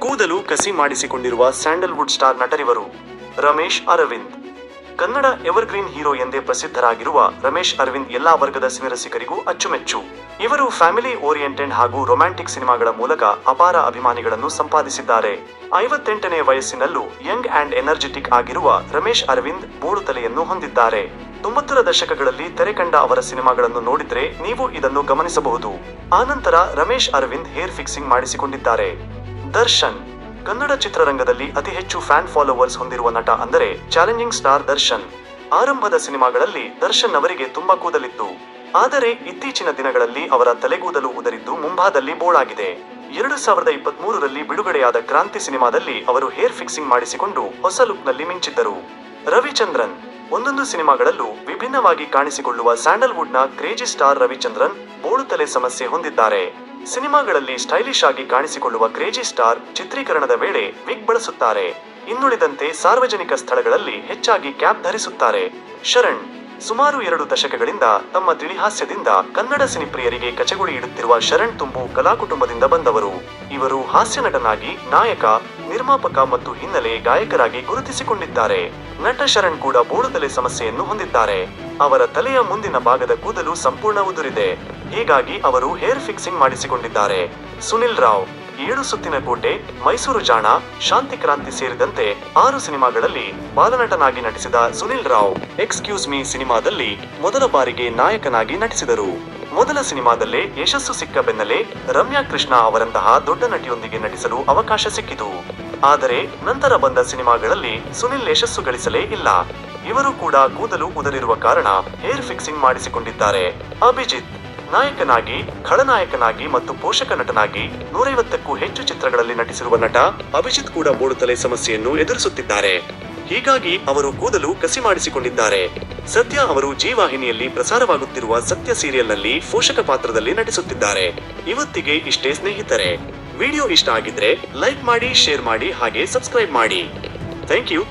ಕೂದಲು ಕಸಿ ಮಾಡಿಸಿಕೊಂಡಿರುವ ಸ್ಯಾಂಡಲ್ವುಡ್ ಸ್ಟಾರ್ ನಟರಿವರು. ರಮೇಶ್ ಅರವಿಂದ್. ಕನ್ನಡ ಎವರ್ಗ್ರೀನ್ ಹೀರೋ ಎಂದೇ ಪ್ರಸಿದ್ಧರಾಗಿರುವ ರಮೇಶ್ ಅರವಿಂದ್ ಎಲ್ಲಾ ವರ್ಗದ ಸಿನಿರಸಿಕರಿಗೂ ಅಚ್ಚುಮೆಚ್ಚು. ಇವರು ಫ್ಯಾಮಿಲಿ ಓರಿಯೆಂಟೆಡ್ ಹಾಗೂ ರೊಮ್ಯಾಂಟಿಕ್ ಸಿನಿಮಾಗಳ ಮೂಲಕ ಅಪಾರ ಅಭಿಮಾನಿಗಳನ್ನು ಸಂಪಾದಿಸಿದ್ದಾರೆ. 58ನೇ ವಯಸ್ಸಿನಲ್ಲೂ ಯಂಗ್ ಅಂಡ್ ಎನರ್ಜೆಟಿಕ್ ಆಗಿರುವ ರಮೇಶ್ ಅರವಿಂದ್ ಬೋಳು ತಲೆಯನ್ನು ಹೊಂದಿದ್ದಾರೆ. 90ರ ದಶಕಗಳಲ್ಲಿ ತೆರೆಕಂಡ ಅವರ ಸಿನಿಮಾಗಳನ್ನು ನೋಡಿದ್ರೆ ನೀವು ಇದನ್ನು ಗಮನಿಸಬಹುದು. ಆನಂತರ ರಮೇಶ್ ಅರವಿಂದ್ ಹೇರ್ ಫಿಕ್ಸಿಂಗ್ ಮಾಡಿಸಿಕೊಂಡಿದ್ದಾರೆ. ದರ್ಶನ್. ಕನ್ನಡ ಚಿತ್ರರಂಗದಲ್ಲಿ ಅತಿ ಹೆಚ್ಚು ಫ್ಯಾನ್ ಫಾಲೋವರ್ಸ್ ಹೊಂದಿರುವ ನಟ ಅಂದರೆ ಚಾಲೆಂಜಿಂಗ್ ಸ್ಟಾರ್ ದರ್ಶನ್. ಆರಂಭದ ಸಿನಿಮಾಗಳಲ್ಲಿ ದರ್ಶನ್ ಅವರಿಗೆ ತುಂಬಾ ಕೂದಲಿತ್ತು. ಆದರೆ ಇತ್ತೀಚಿನ ದಿನಗಳಲ್ಲಿ ಅವರ ತಲೆಗೂದಲು ಉದರಿದ್ದು ಮುಂಭಾಗದಲ್ಲಿ ಬೋಳಾಗಿದೆ. 2023ರಲ್ಲಿ ಬಿಡುಗಡೆಯಾದ ಕ್ರಾಂತಿ ಸಿನಿಮಾದಲ್ಲಿ ಅವರು ಹೇರ್ ಫಿಕ್ಸಿಂಗ್ ಮಾಡಿಸಿಕೊಂಡು ಹೊಸ ಲುಕ್ನಲ್ಲಿ ಮಿಂಚಿದ್ದರು. ರವಿಚಂದ್ರನ್. ಒಂದೊಂದು ಸಿನಿಮಾಗಳಲ್ಲೂ ವಿಭಿನ್ನವಾಗಿ ಕಾಣಿಸಿಕೊಳ್ಳುವ ಸ್ಯಾಂಡಲ್ವುಡ್ನ ಕ್ರೇಜಿ ಸ್ಟಾರ್ ರವಿಚಂದ್ರನ್ ಬೋಳು ತಲೆ ಸಮಸ್ಯೆ ಹೊಂದಿದ್ದಾರೆ. ಸಿನಿಮಾಗಳಲ್ಲಿ ಸ್ಟೈಲಿಶ್ ಆಗಿ ಕಾಣಿಸಿಕೊಳ್ಳುವ ಕ್ರೇಜಿ ಸ್ಟಾರ್ ಚಿತ್ರೀಕರಣದ ವೇಳೆ ವಿಗ್ ಬಳಸುತ್ತಾರೆ. ಇನ್ನುಳಿದಂತೆ ಸಾರ್ವಜನಿಕ ಸ್ಥಳಗಳಲ್ಲಿ ಹೆಚ್ಚಾಗಿ ಕ್ಯಾಪ್ ಧರಿಸುತ್ತಾರೆ. ಶರಣ್. ಸುಮಾರು 2 ದಶಕಗಳಿಂದ ತಮ್ಮ ತಿಳಿಹಾಸ್ಯದಿಂದ ಕನ್ನಡ ಸಿನಿಪ್ರಿಯರಿಗೆ ಕಚಗುಳಿ ಇಡುತ್ತಿರುವ ಶರಣ್ ತುಂಬು ಕಲಾಕುಟುಂಬದಿಂದ ಬಂದವರು. ಇವರು ಹಾಸ್ಯ ನಟನಾಗಿ, ನಾಯಕ, ನಿರ್ಮಾಪಕ ಮತ್ತು ಹಿನ್ನೆಲೆ ಗಾಯಕರಾಗಿ ಗುರುತಿಸಿಕೊಂಡಿದ್ದಾರೆ. ನಟ ಶರಣ್ ಕೂಡ ಬೋಳು ತಲೆ ಸಮಸ್ಯೆಯನ್ನು ಹೊಂದಿದ್ದಾರೆ. ಅವರ ತಲೆಯ ಮುಂದಿನ ಭಾಗದ ಕೂದಲು ಸಂಪೂರ್ಣ ಉದುರಿದೆ. ಹೀಗಾಗಿ ಅವರು ಹೇರ್ ಫಿಕ್ಸಿಂಗ್ ಮಾಡಿಸಿಕೊಂಡಿದ್ದಾರೆ. ಸುನಿಲ್ ರಾವ್. 7 ಸುತ್ತಿನ ಕೋಟೆ, ಮೈಸೂರು ಜಾಣ, ಶಾಂತಿ ಕ್ರಾಂತಿ ಸೇರಿದಂತೆ 6 ಸಿನಿಮಾಗಳಲ್ಲಿ ಬಾಲನಟನಾಗಿ ನಟಿಸಿದ ಸುನಿಲ್ ರಾವ್ ಎಕ್ಸ್ಕ್ಯೂಸ್ ಮೀ ಸಿನಿಮಾದಲ್ಲಿ ಮೊದಲ ಬಾರಿಗೆ ನಾಯಕನಾಗಿ ನಟಿಸಿದರು. ಮೊದಲ ಸಿನಿಮಾದಲ್ಲೇ ಯಶಸ್ಸು ಸಿಕ್ಕ ಬೆನ್ನಲ್ಲೇ ರಮ್ಯಾ ಕೃಷ್ಣ ಅವರಂತಹ ದೊಡ್ಡ ನಟಿಯೊಂದಿಗೆ ನಟಿಸಲು ಅವಕಾಶ ಸಿಕ್ಕಿತು. ಆದರೆ ನಂತರ ಬಂದ ಸಿನಿಮಾಗಳಲ್ಲಿ ಸುನಿಲ್ ಯಶಸ್ಸು ಗಳಿಸಲೇ ಇಲ್ಲ. ಇವರು ಕೂಡ ಕೂದಲು ಉದರಿರುವ ಕಾರಣ ಹೇರ್ ಫಿಕ್ಸಿಂಗ್ ಮಾಡಿಸಿಕೊಂಡಿದ್ದಾರೆ. ಅಭಿಜಿತ್. ನಾಯಕನಾಗಿ, ಖಳನಾಯಕನಾಗಿ ಮತ್ತು ಪೋಷಕ ನಟನಾಗಿ 150ಕ್ಕೂ ಹೆಚ್ಚು ಚಿತ್ರಗಳಲ್ಲಿ ನಟಿಸಿರುವ ನಟ ಅಭಿಜಿತ್ ಕೂಡ ಬೋಳು ತಲೆ ಸಮಸ್ಯೆಯನ್ನು ಎದುರಿಸುತ್ತಿದ್ದಾರೆ. ಹೀಗಾಗಿ ಅವರು ಕೂದಲು ಕಸಿ ಮಾಡಿಸಿಕೊಂಡಿದ್ದಾರೆ. ಸದ್ಯ ಅವರು ಜೀ ವಾಹಿನಿಯಲ್ಲಿ ಪ್ರಸಾರವಾಗುತ್ತಿರುವ ಸತ್ಯ ಸೀರಿಯಲ್ನಲ್ಲಿ ಪೋಷಕ ಪಾತ್ರದಲ್ಲಿ ನಟಿಸುತ್ತಿದ್ದಾರೆ. ಇವತ್ತಿಗೆ ಇಷ್ಟೇ ಸ್ನೇಹಿತರೆ. ವಿಡಿಯೋ ಇಷ್ಟ ಆಗಿದ್ರೆ ಲೈಕ್ ಮಾಡಿ, ಶೇರ್ ಮಾಡಿ ಹಾಗೆ ಸಬ್ಸ್ಕ್ರೈಬ್ ಮಾಡಿ. Thank you.